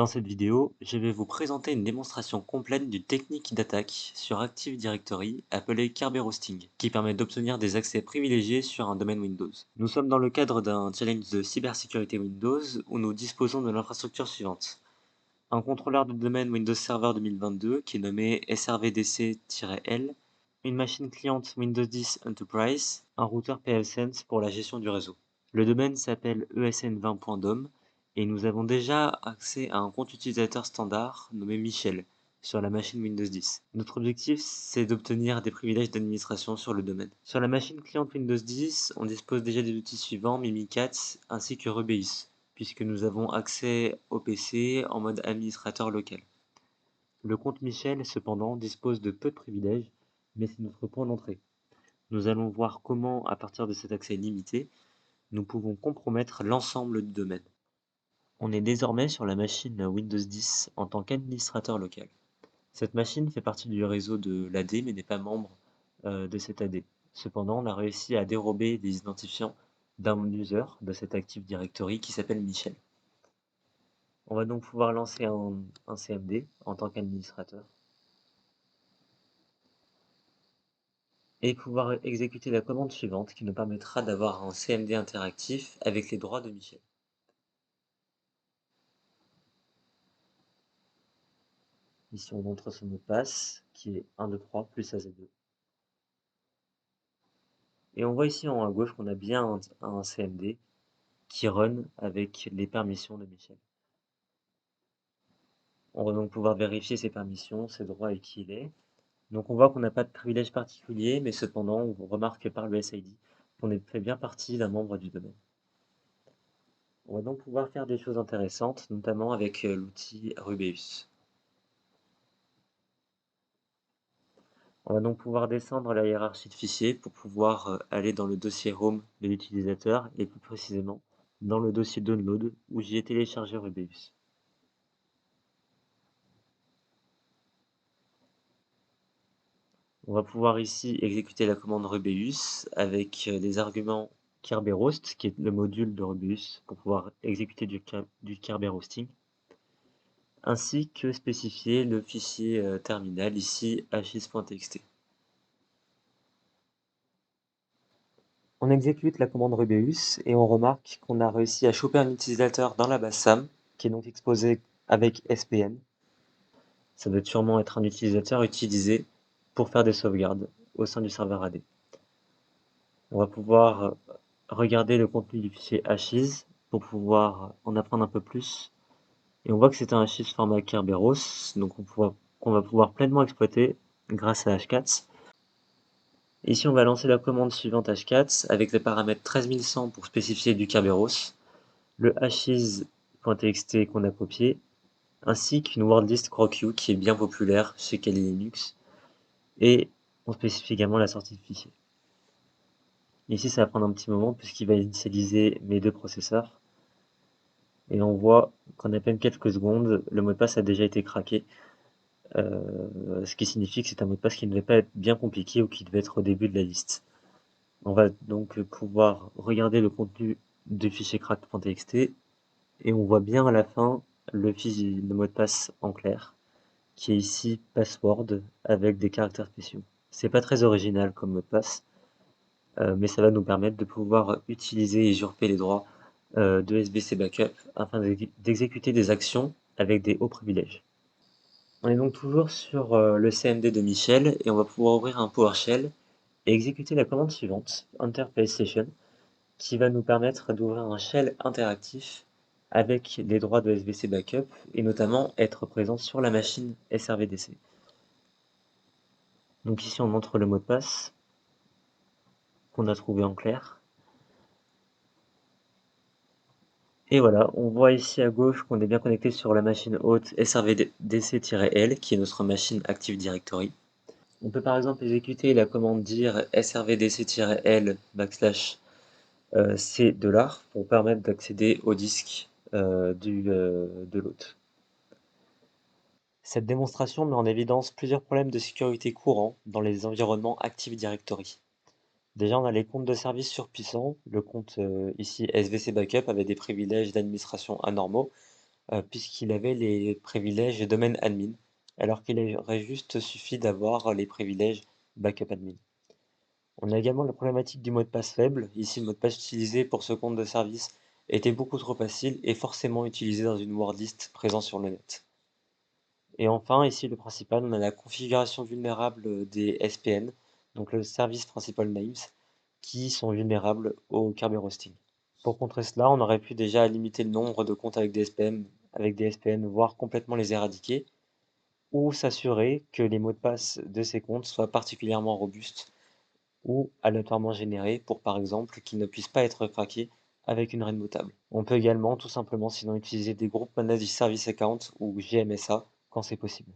Dans cette vidéo, je vais vous présenter une démonstration complète d'une technique d'attaque sur Active Directory appelée Kerberoasting, qui permet d'obtenir des accès privilégiés sur un domaine Windows. Nous sommes dans le cadre d'un challenge de cybersécurité Windows où nous disposons de l'infrastructure suivante. Un contrôleur de domaine Windows Server 2022 qui est nommé srvdc-l, une machine cliente Windows 10 Enterprise, un routeur pfSense pour la gestion du réseau. Le domaine s'appelle esn20.dom et nous avons déjà accès à un compte utilisateur standard nommé Michel sur la machine Windows 10. Notre objectif, c'est d'obtenir des privilèges d'administration sur le domaine. Sur la machine cliente Windows 10, on dispose déjà des outils suivants, Mimikatz ainsi que Rubeus, puisque nous avons accès au PC en mode administrateur local. Le compte Michel, cependant, dispose de peu de privilèges, mais c'est notre point d'entrée. Nous allons voir comment, à partir de cet accès limité, nous pouvons compromettre l'ensemble du domaine. On est désormais sur la machine Windows 10 en tant qu'administrateur local. Cette machine fait partie du réseau de l'AD mais n'est pas membre de cette AD. Cependant, on a réussi à dérober les identifiants d'un user de cette Active Directory qui s'appelle Michel. On va donc pouvoir lancer un CMD en tant qu'administrateur et pouvoir exécuter la commande suivante qui nous permettra d'avoir un CMD interactif avec les droits de Michel. Ici, on entre son mot de passe qui est 123 plus AZ2. Et on voit ici en haut à gauche qu'on a bien un CMD qui run avec les permissions de Michel. On va donc pouvoir vérifier ses permissions, ses droits et qui il est. Donc on voit qu'on n'a pas de privilège particulier, mais cependant on remarque par le SID qu'on fait bien partie d'un membre du domaine. On va donc pouvoir faire des choses intéressantes, notamment avec l'outil Rubeus. On va donc pouvoir descendre la hiérarchie de fichiers pour pouvoir aller dans le dossier Home de l'utilisateur et plus précisément dans le dossier Download où j'y ai téléchargé Rubeus. On va pouvoir ici exécuter la commande Rubeus avec des arguments Kerberoast, qui est le module de Rubeus pour pouvoir exécuter du Kerberoasting, ainsi que spécifier le fichier terminal ici his.txt. On exécute la commande Rubeus et on remarque qu'on a réussi à choper un utilisateur dans la base SAM, qui est donc exposé avec SPN. Ça doit sûrement être un utilisateur utilisé pour faire des sauvegardes au sein du serveur AD. On va pouvoir regarder le contenu du fichier hashes pour pouvoir en apprendre un peu plus. Et on voit que c'est un hashes format Kerberos, donc qu'on va pouvoir pleinement exploiter grâce à Hashcats. Ici, on va lancer la commande suivante Hashcats avec les paramètres 13100 pour spécifier du Kerberos, le hashes.txt qu'on a copié, ainsi qu'une wordlist CrocU qui est bien populaire chez Kali Linux, et on spécifie également la sortie de fichier. Ici, ça va prendre un petit moment puisqu'il va initialiser mes deux processeurs. Et on voit qu'en à peine quelques secondes, le mot de passe a déjà été craqué. Ce qui signifie que c'est un mot de passe qui ne devait pas être bien compliqué ou qui devait être au début de la liste. On va donc pouvoir regarder le contenu du fichier crack.txt et on voit bien à la fin le mot de passe en clair, qui est ici password avec des caractères spéciaux. C'est pas très original comme mot de passe, mais ça va nous permettre de pouvoir utiliser et usurper les droits de SBC Backup afin d'exécuter des actions avec des hauts privilèges. On est donc toujours sur le CMD de Michel et on va pouvoir ouvrir un PowerShell et exécuter la commande suivante, Enter Session, qui va nous permettre d'ouvrir un shell interactif avec les droits de SBC Backup et notamment être présent sur la machine SRVDC. Donc ici on entre le mot de passe qu'on a trouvé en clair. Et voilà, on voit ici à gauche qu'on est bien connecté sur la machine hôte srvdc-l, qui est notre machine Active Directory. On peut par exemple exécuter la commande dir srvdc-l /c$ pour permettre d'accéder au disque de l'hôte. Cette démonstration met en évidence plusieurs problèmes de sécurité courants dans les environnements Active Directory. Déjà, on a les comptes de service surpuissants. Le compte ici SVC Backup avait des privilèges d'administration anormaux, puisqu'il avait les privilèges domaine admin, alors qu'il aurait juste suffi d'avoir les privilèges backup admin. On a également la problématique du mot de passe faible. Ici, le mot de passe utilisé pour ce compte de service était beaucoup trop facile et forcément utilisé dans une wordlist présente sur le net. Et enfin, ici, le principal, on a la configuration vulnérable des SPN, donc le Service Principal Names, qui sont vulnérables au Kerberos hosting. Pour contrer cela, on aurait pu déjà limiter le nombre de comptes avec des SPN, voire complètement les éradiquer, ou s'assurer que les mots de passe de ces comptes soient particulièrement robustes ou aléatoirement générés pour, par exemple, qu'ils ne puissent pas être craqués avec une rainbow table. On peut également tout simplement sinon utiliser des groupes managed service account ou GMSA quand c'est possible.